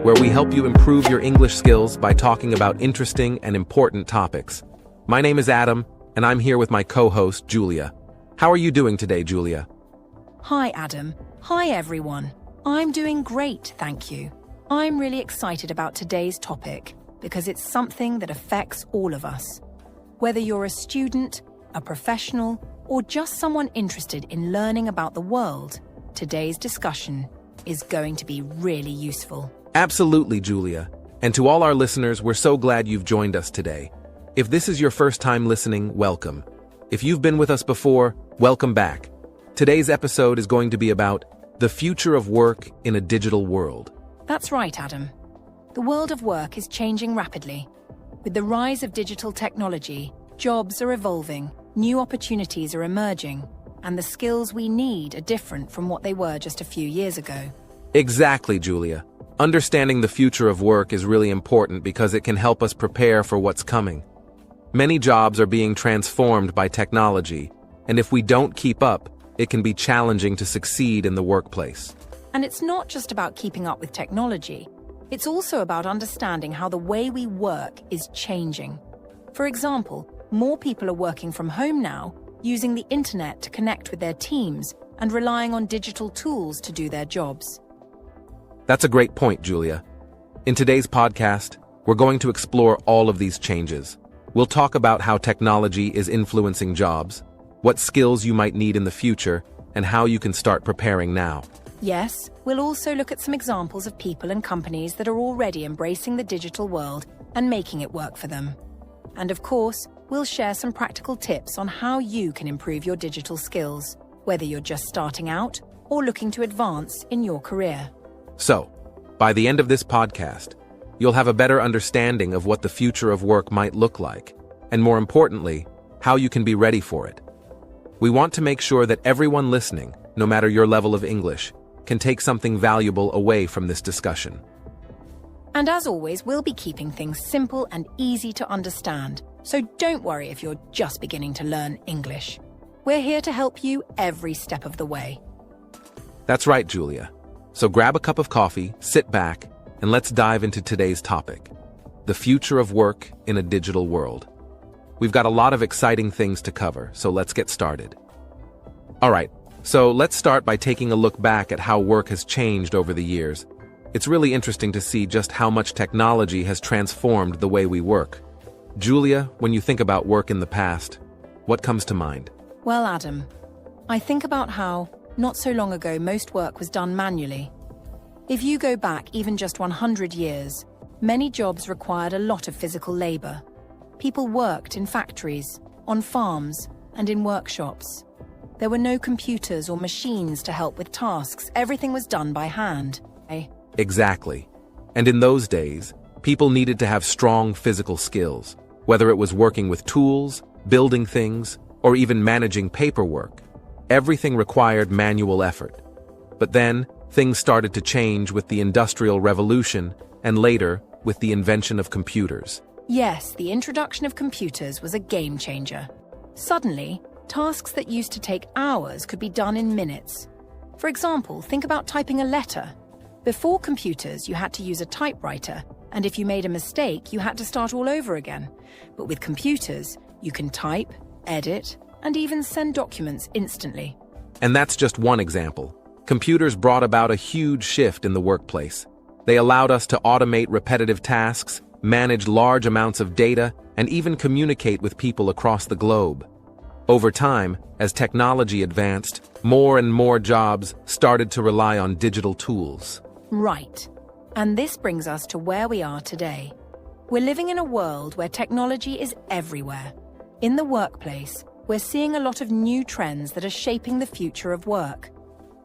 where we help you improve your English skills by talking about interesting and important topics. My name is Adam, and I'm here with my co-host, Julia. How are you doing today, Julia? Hi, Adam. Hi, everyone. I'm doing great, thank you. I'm really excited about today's topic because it's something that affects all of us. Whether you're a student, a professional, or just someone interested in learning about the world, today's discussion is going to be really useful. Absolutely, Julia. And to all our listeners, we're so glad you've joined us today. If this is your first time listening, welcome. If you've been with us before, welcome back. Today's episode is going to be about the future of work in a digital world. That's right, Adam. The world of work is changing rapidly. With the rise of digital technology, jobs are evolving, new opportunities are emerging, and the skills we need are different from what they were just a few years ago. Exactly, Julia. Understanding the future of work is really important because it can help us prepare for what's coming. Many jobs are being transformed by technology, and if we don't keep up, it can be challenging to succeed in the workplace. And it's not just about keeping up with technology. It's also about understanding how the way we work is changing. For example, more people are working from home now, using the internet to connect with their teams and relying on digital tools to do their jobs. That's a great point, Julia. In today's podcast, we're going to explore all of these changes. We'll talk about how technology is influencing jobs, what skills you might need in the future, and how you can start preparing now. Yes, we'll also look at some examples of people and companies that are already embracing the digital world and making it work for them. And of course, we'll share some practical tips on how you can improve your digital skills, whether you're just starting out or looking to advance in your career. So, by the end of this podcast, you'll have a better understanding of what the future of work might look like, and more importantly, how you can be ready for it. We want to make sure that everyone listening, no matter your level of English, can take something valuable away from this discussion. And as always, we'll be keeping things simple and easy to understand. So don't worry if you're just beginning to learn English. We're here to help you every step of the way. That's right, Julia. So grab a cup of coffee, sit back, and let's dive into today's topic, the future of work in a digital world. We've got a lot of exciting things to cover, so let's get started. All right, so let's start by taking a look back at how work has changed over the years. It's really interesting to see just how much technology has transformed the way we work. Julia, when you think about work in the past, what comes to mind? Well, Adam, I think about how, not so long ago, most work was done manually. If you go back even just 100 years, many jobs required a lot of physical labor. People worked in factories, on farms, and in workshops. There were no computers or machines to help with tasks. Everything was done by hand. Exactly. And in those days, people needed to have strong physical skills, whether it was working with tools, building things, or even managing paperwork. Everything required manual effort. But then, things started to change with the Industrial Revolution and later with the invention of computers. Yes, the introduction of computers was a game changer. Suddenly, tasks that used to take hours could be done in minutes. For example, think about typing a letter. Before computers, you had to use a typewriter, and if you made a mistake, you had to start all over again. But with computers, you can type, edit, and even send documents instantly. And that's just one example. Computers brought about a huge shift in the workplace. They allowed us to automate repetitive tasks, manage large amounts of data, and even communicate with people across the globe. Over time, as technology advanced, more and more jobs started to rely on digital tools. Right. And this brings us to where we are today. We're living in a world where technology is everywhere. In the workplace, we're seeing a lot of new trends that are shaping the future of work.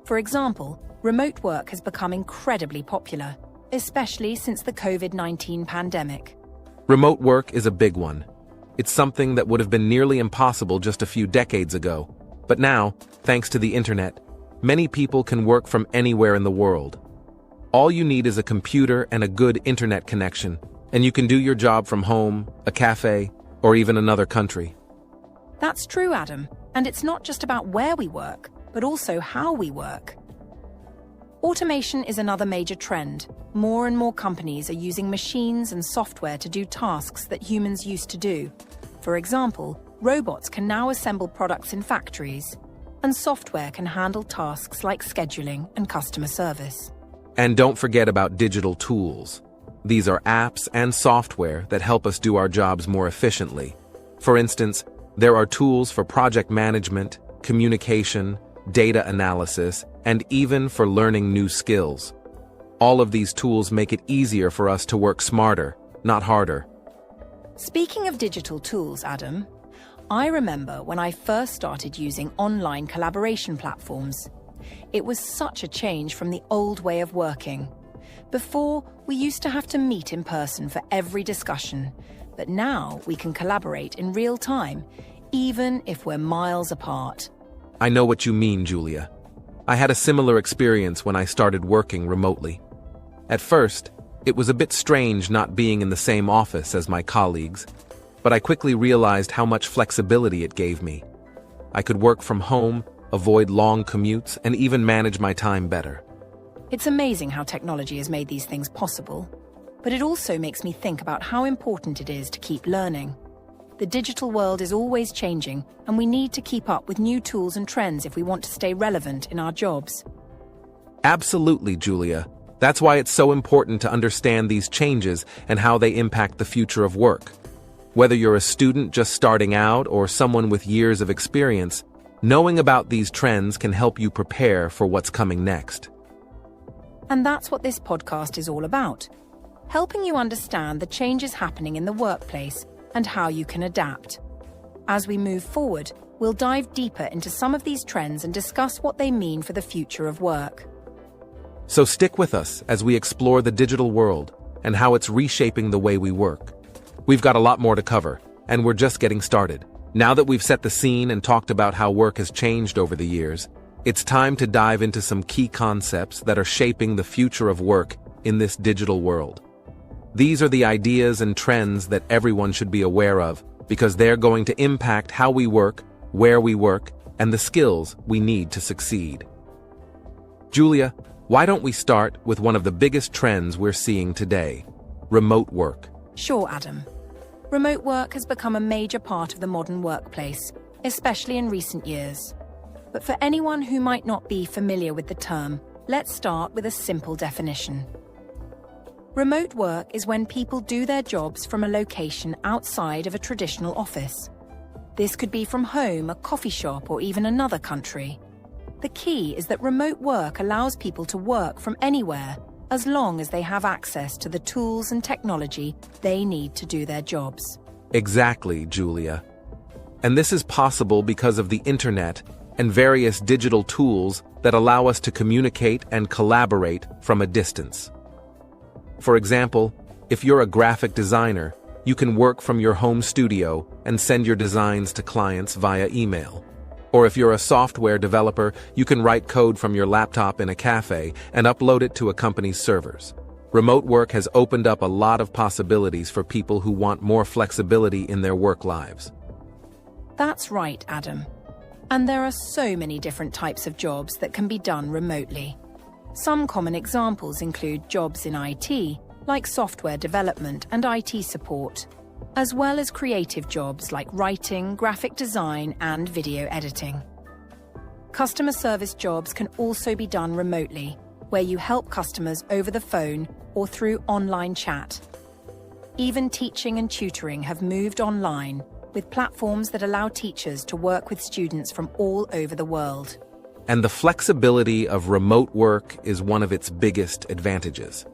For example, remote work has become incredibly popular, especially since the COVID-19 pandemic. Remote work is a big one. It's something that would have been nearly impossible just a few decades ago. But now, thanks to the internet, many people can work from anywhere in the world. All you need is a computer and a good internet connection, and you can do your job from home, a cafe, or even another country. That's true, Adam. And it's not just about where we work, but also how we work. Automation is another major trend. More and more companies are using machines and software to do tasks that humans used to do. For example, robots can now assemble products in factories, and software can handle tasks like scheduling and customer service. And don't forget about digital tools. These are apps and software that help us do our jobs more efficiently. For instance, there are tools for project management, communication, data analysis, and even for learning new skills. All of these tools make it easier for us to work smarter, not harder. Speaking of digital tools, Adam, I remember when I first started using online collaboration platforms. It was such a change from the old way of working. Before, we used to have to meet in person for every discussion, but now we can collaborate in real time, even if we're miles apart. I know what you mean, Julia. I had a similar experience when I started working remotely. At first, it was a bit strange not being in the same office as my colleagues, but I quickly realized how much flexibility it gave me. I could work from home, avoid long commutes, and even manage my time better. It's amazing how technology has made these things possible, but it also makes me think about how important it is to keep learning. The digital world is always changing, and we need to keep up with new tools and trends if we want to stay relevant in our jobs. Absolutely, Julia. That's why it's so important to understand these changes and how they impact the future of work. Whether you're a student just starting out or someone with years of experience, knowing about these trends can help you prepare for what's coming next. And that's what this podcast is all about, helping you understand the changes happening in the workplace and how you can adapt. As we move forward, we'll dive deeper into some of these trends and discuss what they mean for the future of work. So stick with us as we explore the digital world and how it's reshaping the way we work. We've got a lot more to cover, and we're just getting started. Now that we've set the scene and talked about how work has changed over the years, it's time to dive into some key concepts that are shaping the future of work in this digital world. These are the ideas and trends that everyone should be aware of because they're going to impact how we work, where we work, and the skills we need to succeed. Julia, why don't we start with one of the biggest trends we're seeing today, remote work? Sure, Adam. Remote work has become a major part of the modern workplace, especially in recent years. But for anyone who might not be familiar with the term, let's start with a simple definition. Remote work is when people do their jobs from a location outside of a traditional office. This could be from home, a coffee shop, or even another country. The key is that remote work allows people to work from anywhere, as long as they have access to the tools and technology they need to do their jobs. Exactly, Julia. And this is possible because of the internet and various digital tools that allow us to communicate and collaborate from a distance. For example, if you're a graphic designer, you can work from your home studio and send your designs to clients via email. Or if you're a software developer, you can write code from your laptop in a cafe and upload it to a company's servers. Remote work has opened up a lot of possibilities for people who want more flexibility in their work lives. That's right, Adam. And there are so many different types of jobs that can be done remotely. Some common examples include jobs in IT, like software development and IT support, as well as creative jobs like writing, graphic design, and video editing. Customer service jobs can also be done remotely, where you help customers over the phone or through online chat. Even teaching and tutoring have moved online, with platforms that allow teachers to work with students from all over the world. And the flexibility of remote work is one of its biggest advantages.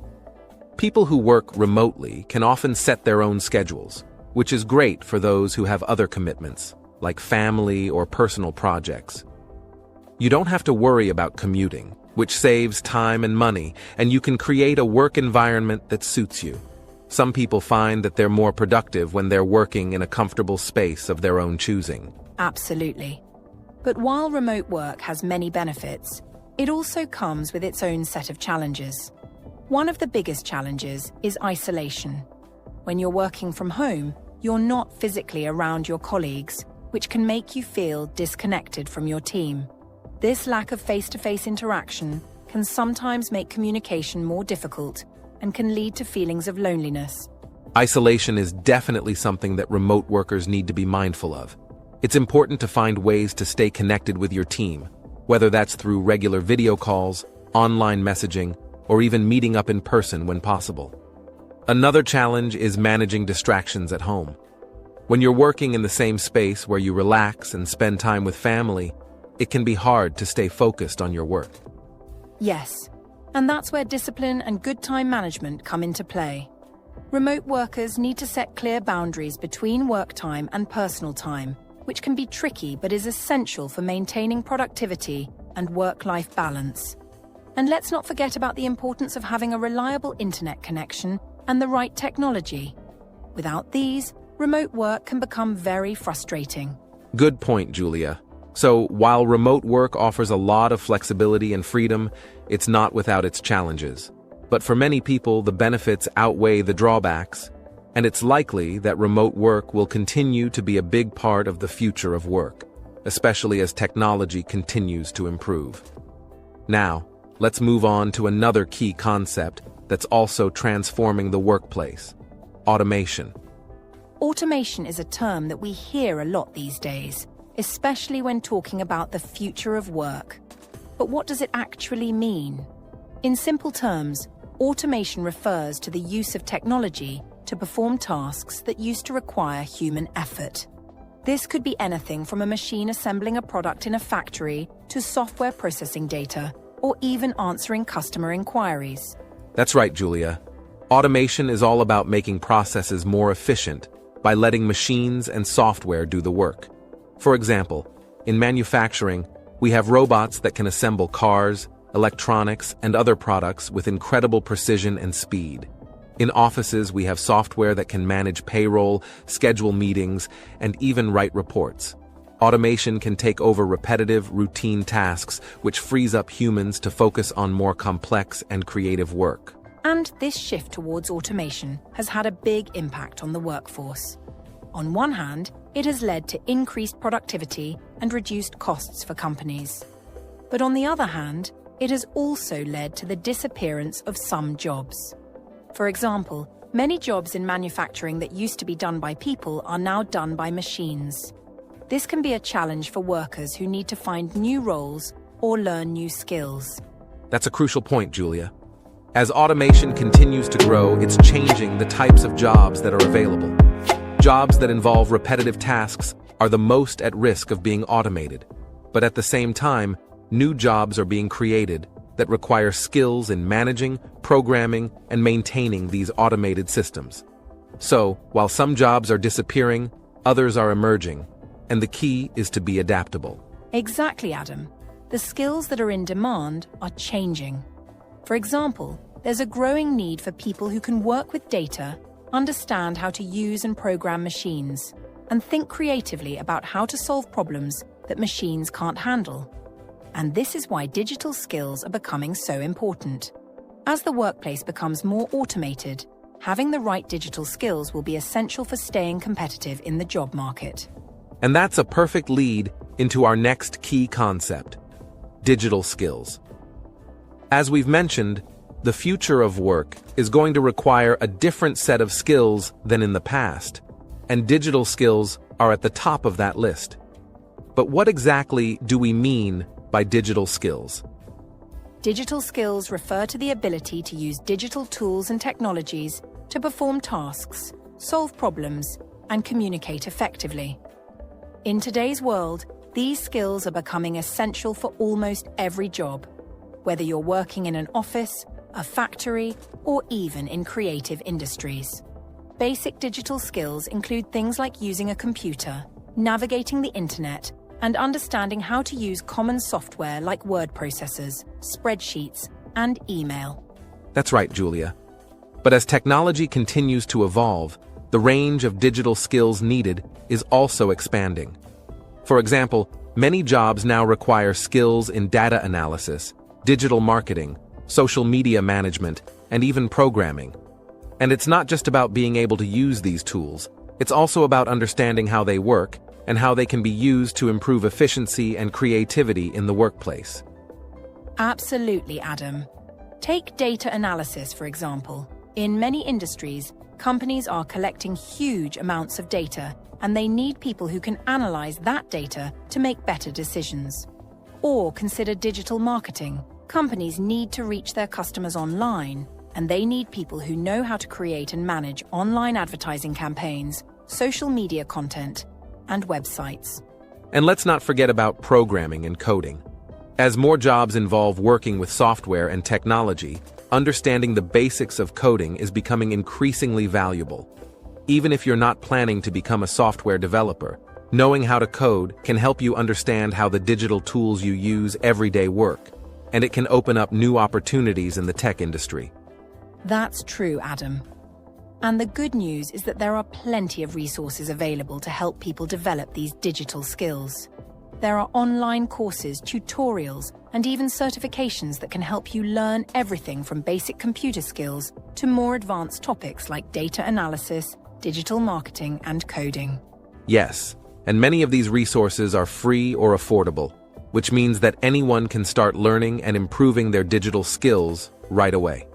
People who work remotely can often set their own schedules, which is great for those who have other commitments, like family or personal projects. You don't have to worry about commuting, which saves time and money, and you can create a work environment that suits you. Some people find that they're more productive when they're working in a comfortable space of their own choosing. Absolutely. But while remote work has many benefits, it also comes with its own set of challenges. One of the biggest challenges is isolation. When you're working from home, you're not physically around your colleagues, which can make you feel disconnected from your team. This lack of face-to-face interaction can sometimes make communication more difficult and can lead to feelings of loneliness. Isolation is definitely something that remote workers need to be mindful of. It's important to find ways to stay connected with your team, whether that's through regular video calls, online messaging, or even meeting up in person when possible. Another challenge is managing distractions at home. When you're working in the same space where you relax and spend time with family, it can be hard to stay focused on your work. Yes, and that's where discipline and good time management come into play. Remote workers need to set clear boundaries between work time and personal time, which can be tricky but is essential for maintaining productivity and work-life balance. And let's not forget about the importance of having a reliable internet connection and the right technology. Without these, remote work can become very frustrating. Good point, Julia. So, while remote work offers a lot of flexibility and freedom, it's not without its challenges. But for many people, the benefits outweigh the drawbacks, and it's likely that remote work will continue to be a big part of the future of work, especially as technology continues to improve. Now, let's move on to another key concept that's also transforming the workplace: automation. Automation is a term that we hear a lot these days, especially when talking about the future of work. But what does it actually mean? In simple terms, automation refers to the use of technology to perform tasks that used to require human effort. This could be anything from a machine assembling a product in a factory to software processing data, or even answering customer inquiries. That's right, Julia. Automation is all about making processes more efficient by letting machines and software do the work. For example, in manufacturing, we have robots that can assemble cars, electronics, and other products with incredible precision and speed. In offices, we have software that can manage payroll, schedule meetings, and even write reports. Automation can take over repetitive, routine tasks, which frees up humans to focus on more complex and creative work. And this shift towards automation has had a big impact on the workforce. On one hand, it has led to increased productivity and reduced costs for companies. But on the other hand, it has also led to the disappearance of some jobs. For example, many jobs in manufacturing that used to be done by people are now done by machines. This can be a challenge for workers who need to find new roles or learn new skills. That's a crucial point, Julia. As automation continues to grow, it's changing the types of jobs that are available. Jobs that involve repetitive tasks are the most at risk of being automated. But at the same time, new jobs are being created that require skills in managing, programming, and maintaining these automated systems. So, while some jobs are disappearing, others are emerging, and the key is to be adaptable. Exactly, Adam. The skills that are in demand are changing. For example, there's a growing need for people who can work with data, understand how to use and program machines, and think creatively about how to solve problems that machines can't handle. And this is why digital skills are becoming so important. As the workplace becomes more automated, having the right digital skills will be essential for staying competitive in the job market. And that's a perfect lead into our next key concept: digital skills. As we've mentioned, the future of work is going to require a different set of skills than in the past, and digital skills are at the top of that list. But what exactly do we mean by digital skills? Digital skills refer to the ability to use digital tools and technologies to perform tasks, solve problems, and communicate effectively. In today's world, these skills are becoming essential for almost every job, whether you're working in an office, a factory, or even in creative industries. Basic digital skills include things like using a computer, navigating the internet, and understanding how to use common software like word processors, spreadsheets, and email. That's right, Julia. But as technology continues to evolve, the range of digital skills needed is also expanding. For example, many jobs now require skills in data analysis, digital marketing, social media management, and even programming. And it's not just about being able to use these tools, it's also about understanding how they work and how they can be used to improve efficiency and creativity in the workplace. Absolutely, Adam. Take data analysis, for example. In many industries, companies are collecting huge amounts of data, and they need people who can analyze that data to make better decisions. Or consider digital marketing. Companies need to reach their customers online, and they need people who know how to create and manage online advertising campaigns, social media content, and websites. And let's not forget about programming and coding. As more jobs involve working with software and technology, understanding the basics of coding is becoming increasingly valuable. Even if you're not planning to become a software developer, knowing how to code can help you understand how the digital tools you use every day work, and it can open up new opportunities in the tech industry. That's true, Adam. And the good news is that there are plenty of resources available to help people develop these digital skills. There are online courses, tutorials, and even certifications that can help you learn everything from basic computer skills to more advanced topics like data analysis, digital marketing, and coding. Yes, and many of these resources are free or affordable, which means that anyone can start learning and improving their digital skills right away.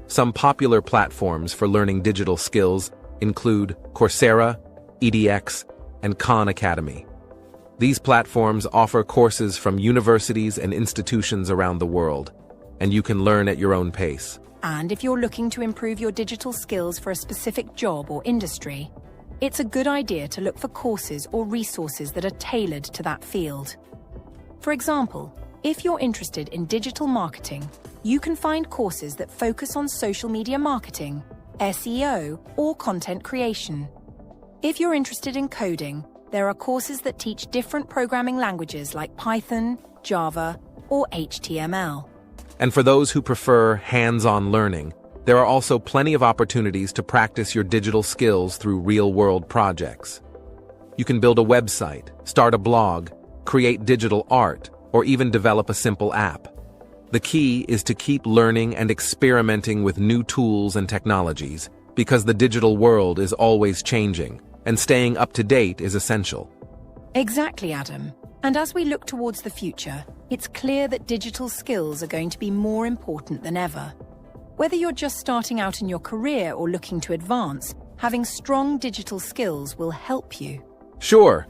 Some popular platforms for learning digital skills include Coursera, edX, and Khan Academy. These platforms offer courses from universities and institutions around the world, and you can learn at your own pace. And if you're looking to improve your digital skills for a specific job or industry, it's a good idea to look for courses or resources that are tailored to that field. For example, if you're interested in digital marketing, you can find courses that focus on social media marketing, SEO, or content creation. If you're interested in coding, there are courses that teach different programming languages like Python, Java, or HTML. And for those who prefer hands-on learning, there are also plenty of opportunities to practice your digital skills through real-world projects. You can build a website, start a blog, create digital art, or even develop a simple app. The key is to keep learning and experimenting with new tools and technologies, because the digital world is always changing, and staying up to date is essential. Exactly, Adam. And as we look towards the future, it's clear that digital skills are going to be more important than ever. Whether you're just starting out in your career or looking to advance, having strong digital skills will help you. Sure.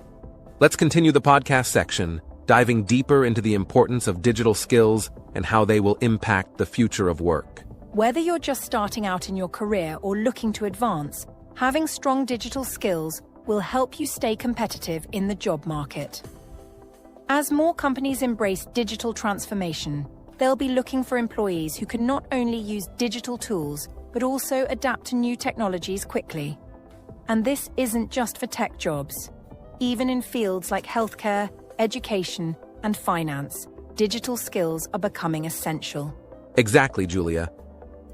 Let's continue the podcast section, diving deeper into the importance of digital skills and how they will impact the future of work. Whether you're just starting out in your career or looking to advance, having strong digital skills will help you stay competitive in the job market. As more companies embrace digital transformation, they'll be looking for employees who can not only use digital tools, but also adapt to new technologies quickly. And this isn't just for tech jobs. Even in fields like healthcare, education, and finance, digital skills are becoming essential. Exactly, Julia.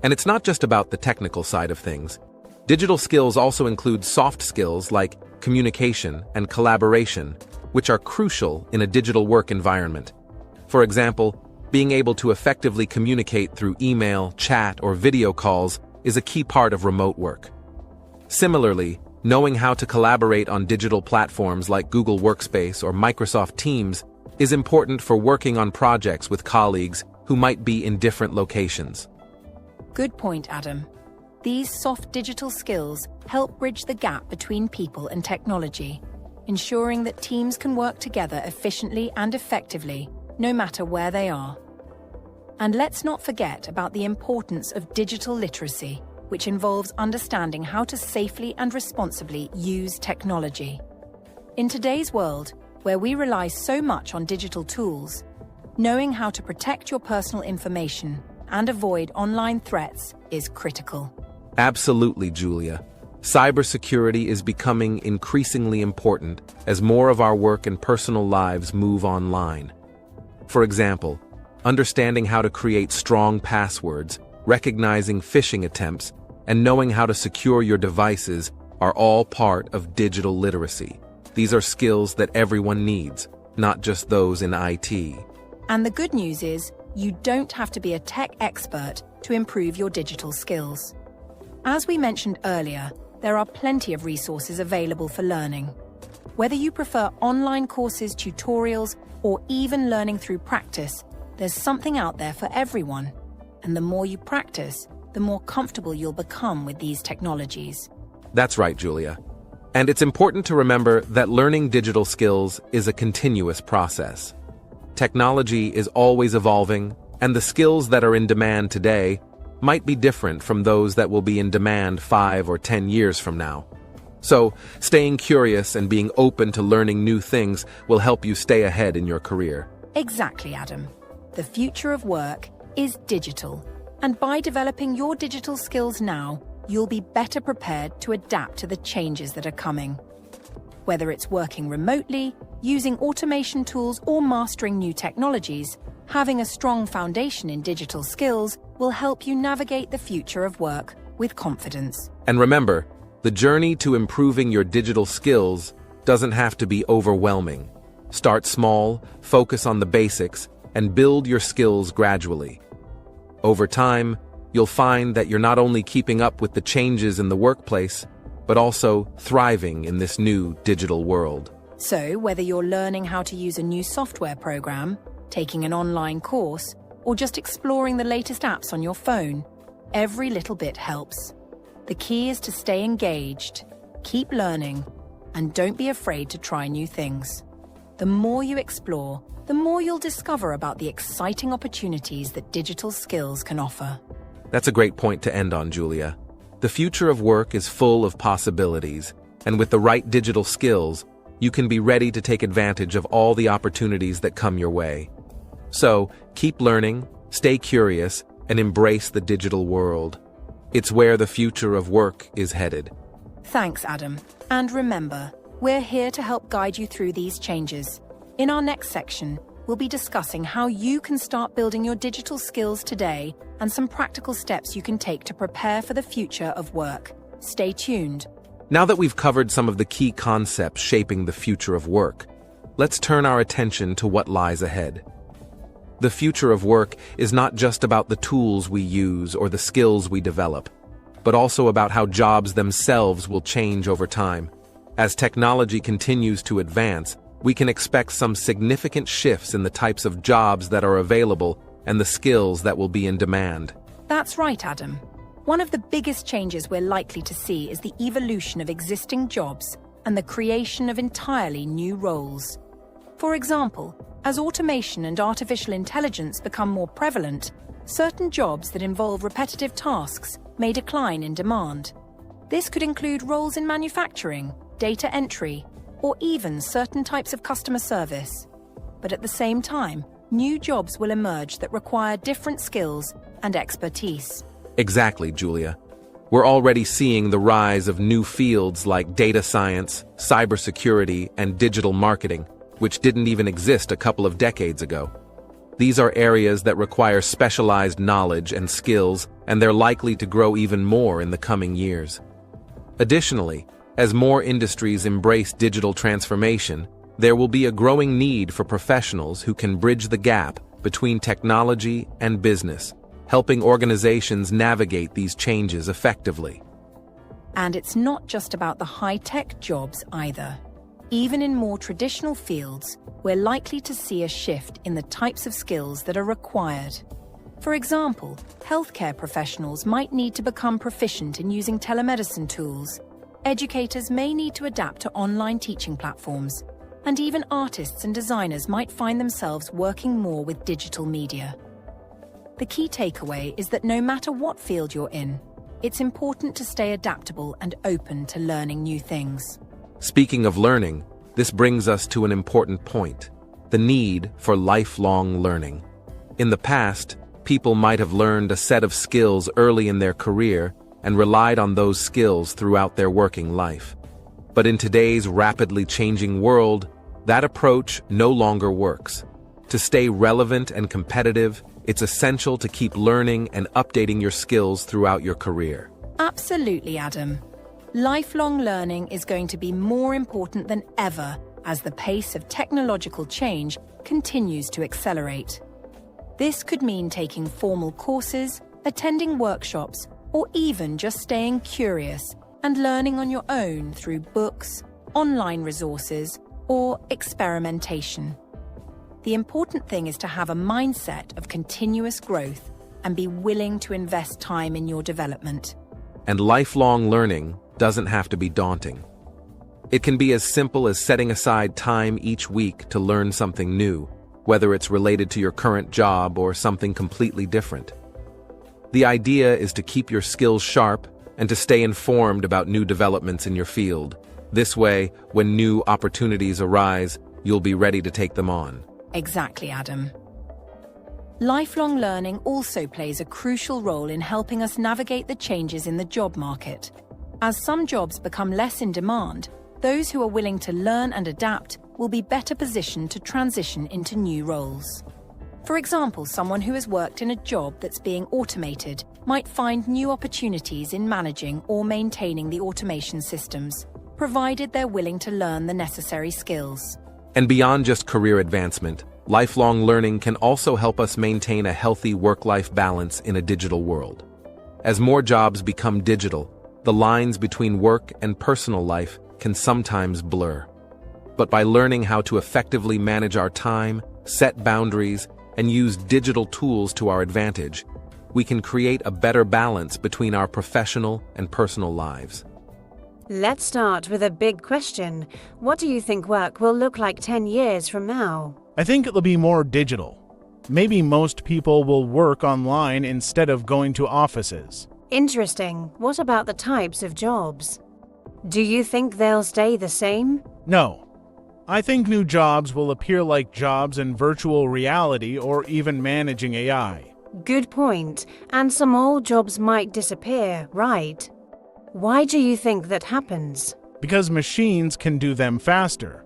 And it's not just about the technical side of things. Digital skills also include soft skills like communication and collaboration, which are crucial in a digital work environment. For example, being able to effectively communicate through email, chat, or video calls is a key part of remote work. Similarly, knowing how to collaborate on digital platforms like Google Workspace or Microsoft Teams is important for working on projects with colleagues who might be in different locations. Good point, Adam. These soft digital skills help bridge the gap between people and technology, ensuring that teams can work together efficiently and effectively, no matter where they are. And let's not forget about the importance of digital literacy, which involves understanding how to safely and responsibly use technology. In today's world, where we rely so much on digital tools, knowing how to protect your personal information and avoid online threats is critical. Absolutely, Julia. Cybersecurity is becoming increasingly important as more of our work and personal lives move online. For example, understanding how to create strong passwords, recognizing phishing attempts, and knowing how to secure your devices are all part of digital literacy. These are skills that everyone needs, not just those in IT. And the good news is, you don't have to be a tech expert to improve your digital skills. As we mentioned earlier, there are plenty of resources available for learning. Whether you prefer online courses, tutorials, or even learning through practice, There's something out there for everyone, and the more you practice, the more comfortable you'll become with these technologies. That's right, Julia. And it's important to remember that learning digital skills is a continuous process. Technology is always evolving, and the skills that are in demand today might be different from those that will be in demand 5 or 10 years from now. So, staying curious and being open to learning new things will help you stay ahead in your career. Exactly, Adam. The future of work is digital, and by developing your digital skills now, you'll be better prepared to adapt to the changes that are coming. Whether it's working remotely, using automation tools, or mastering new technologies, having a strong foundation in digital skills will help you navigate the future of work with confidence. And remember, the journey to improving your digital skills doesn't have to be overwhelming. Start small, focus on the basics, and build your skills gradually. Over time, you'll find that you're not only keeping up with the changes in the workplace, but also thriving in this new digital world. So, whether you're learning how to use a new software program, taking an online course, or just exploring the latest apps on your phone, every little bit helps. The key is to stay engaged, keep learning, and don't be afraid to try new things. The more you explore, the more you'll discover about the exciting opportunities that digital skills can offer. That's a great point to end on, Julia. The future of work is full of possibilities, and with the right digital skills, you can be ready to take advantage of all the opportunities that come your way. So, keep learning, stay curious, and embrace the digital world. It's where the future of work is headed. Thanks, Adam. And remember, we're here to help guide you through these changes. In our next section, we'll be discussing how you can start building your digital skills today and some practical steps you can take to prepare for the future of work. Stay tuned. Now that we've covered some of the key concepts shaping the future of work, let's turn our attention to what lies ahead. The future of work is not just about the tools we use or the skills we develop, but also about how jobs themselves will change over time. As technology continues to advance, we can expect some significant shifts in the types of jobs that are available and the skills that will be in demand. That's right, Adam. One of the biggest changes we're likely to see is the evolution of existing jobs and the creation of entirely new roles. For example, as automation and artificial intelligence become more prevalent, certain jobs that involve repetitive tasks may decline in demand. This could include roles in manufacturing, data entry, or even certain types of customer service. But at the same time, new jobs will emerge that require different skills and expertise. Exactly, Julia. We're already seeing the rise of new fields like data science, cybersecurity, and digital marketing, which didn't even exist a couple of decades ago. These are areas that require specialized knowledge and skills, and they're likely to grow even more in the coming years. Additionally, as more industries embrace digital transformation, there will be a growing need for professionals who can bridge the gap between technology and business, helping organizations navigate these changes effectively. And it's not just about the high-tech jobs either. Even in more traditional fields, we're likely to see a shift in the types of skills that are required. For example, healthcare professionals might need to become proficient in using telemedicine tools. Educators may need to adapt to online teaching platforms, and even artists and designers might find themselves working more with digital media. The key takeaway is that no matter what field you're in, it's important to stay adaptable and open to learning new things. Speaking of learning, this brings us to an important point: the need for lifelong learning. In the past, people might have learned a set of skills early in their career and relied on those skills throughout their working life. But in today's rapidly changing world, that approach no longer works. To stay relevant and competitive, it's essential to keep learning and updating your skills throughout your career. Absolutely, Adam. Lifelong learning is going to be more important than ever as the pace of technological change continues to accelerate. This could mean taking formal courses, attending workshops, or even just staying curious and learning on your own through books, online resources, or experimentation. The important thing is to have a mindset of continuous growth and be willing to invest time in your development. And lifelong learning doesn't have to be daunting. It can be as simple as setting aside time each week to learn something new, whether it's related to your current job or something completely different. The idea is to keep your skills sharp and to stay informed about new developments in your field. This way, when new opportunities arise, you'll be ready to take them on. Exactly, Adam. Lifelong learning also plays a crucial role in helping us navigate the changes in the job market. As some jobs become less in demand, those who are willing to learn and adapt will be better positioned to transition into new roles. For example, someone who has worked in a job that's being automated might find new opportunities in managing or maintaining the automation systems, provided they're willing to learn the necessary skills. And beyond just career advancement, lifelong learning can also help us maintain a healthy work-life balance in a digital world. As more jobs become digital, the lines between work and personal life can sometimes blur. But by learning how to effectively manage our time, set boundaries, and use digital tools to our advantage, we can create a better balance between our professional and personal lives. Let's start with a big question. What do you think work will look like 10 years from now? I think it'll be more digital. Maybe most people will work online instead of going to offices. Interesting. What about the types of jobs? Do you think they'll stay the same? No. I think new jobs will appear like jobs in virtual reality or even managing AI. Good point. And some old jobs might disappear, right? Why do you think that happens? Because machines can do them faster.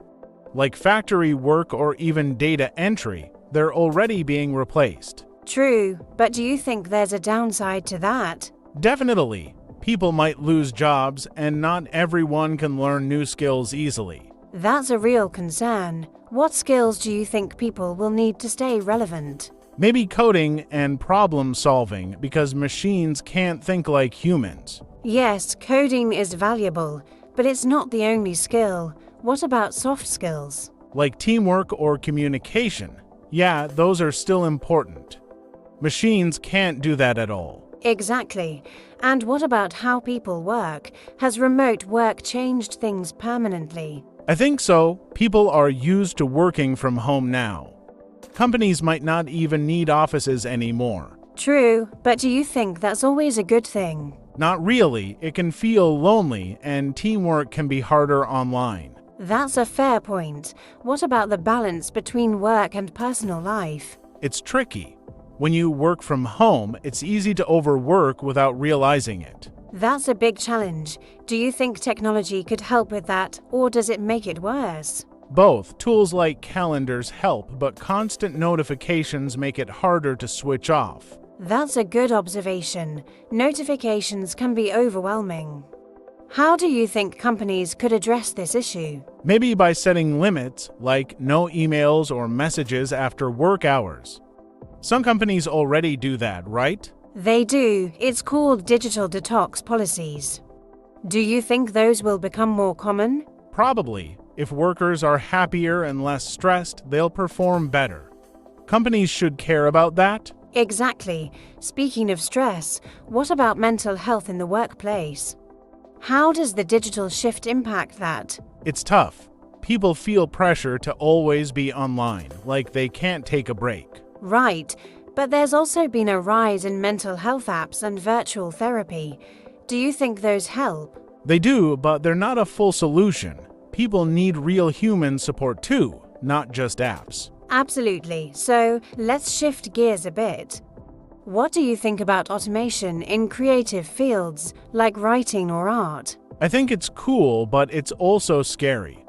Like factory work or even data entry, they're already being replaced. True, but do you think there's a downside to that? Definitely. People might lose jobs, and not everyone can learn new skills easily. That's a real concern. What skills do you think people will need to stay relevant? Maybe coding and problem solving, because machines can't think like humans. Yes, coding is valuable, but it's not the only skill. What about soft skills? Like teamwork or communication. Yeah, those are still important. Machines can't do that at all. Exactly. And what about how people work? Has remote work changed things permanently? I think so. People are used to working from home now. Companies might not even need offices anymore. True, but do you think that's always a good thing? Not really. It can feel lonely, and teamwork can be harder online. That's a fair point. What about the balance between work and personal life? It's tricky. When you work from home, it's easy to overwork without realizing it. That's a big challenge. Do you think technology could help with that, or does it make it worse? Both. Tools like calendars help, but constant notifications make it harder to switch off. That's a good observation. Notifications can be overwhelming. How do you think companies could address this issue? Maybe by setting limits, like no emails or messages after work hours. Some companies already do that, right? They do. It's called digital detox policies. Do you think those will become more common? Probably. If workers are happier and less stressed, they'll perform better. Companies should care about that. Exactly. Speaking of stress, what about mental health in the workplace? How does the digital shift impact that? It's tough. People feel pressure to always be online, like they can't take a break. Right, but there's also been a rise in mental health apps and virtual therapy. Do you think those help? They do, but they're not a full solution. People need real human support too, not just apps. Absolutely. So let's shift gears a bit. What do you think about automation in creative fields like writing or art? I think it's cool, but it's also scary.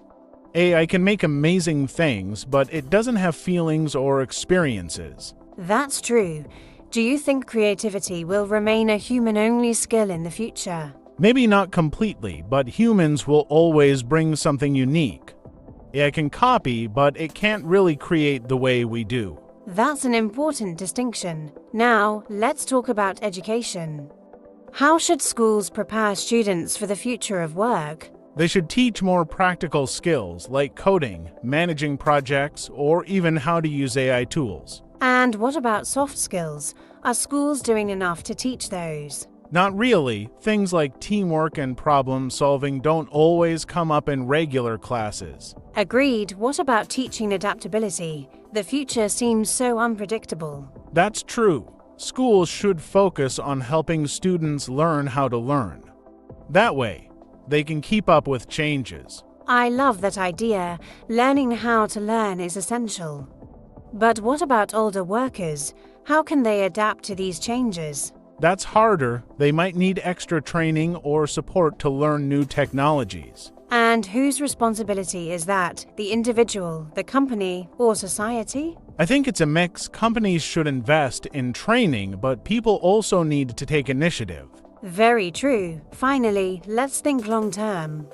AI can make amazing things, but it doesn't have feelings or experiences. That's true. Do you think creativity will remain a human-only skill in the future? Maybe not completely, but humans will always bring something unique. AI can copy, but it can't really create the way we do. That's an important distinction. Now, let's talk about education. How should schools prepare students for the future of work? They should teach more practical skills like coding, managing projects, or even how to use AI tools. And what about soft skills? Are schools doing enough to teach those? Not really. Things like teamwork and problem solving don't always come up in regular classes. Agreed. What about teaching adaptability? The future seems so unpredictable. That's true. Schools should focus on helping students learn how to learn. That way, they can keep up with changes. I love that idea. Learning how to learn is essential. But what about older workers? How can they adapt to these changes? That's harder. They might need extra training or support to learn new technologies. And whose responsibility is that? The individual, the company, or society? I think it's a mix. Companies should invest in training, but people also need to take initiative. Very true. Finally, let's think long term.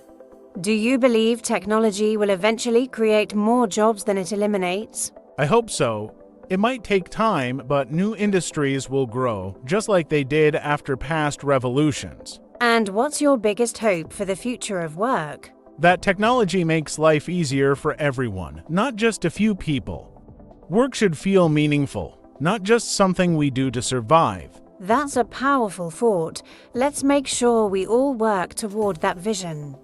Do you believe technology will eventually create more jobs than it eliminates? I hope so. It might take time, but new industries will grow, just like they did after past revolutions. And what's your biggest hope for the future of work? That technology makes life easier for everyone, not just a few people. Work should feel meaningful, not just something we do to survive. That's a powerful thought. Let's make sure we all work toward that vision.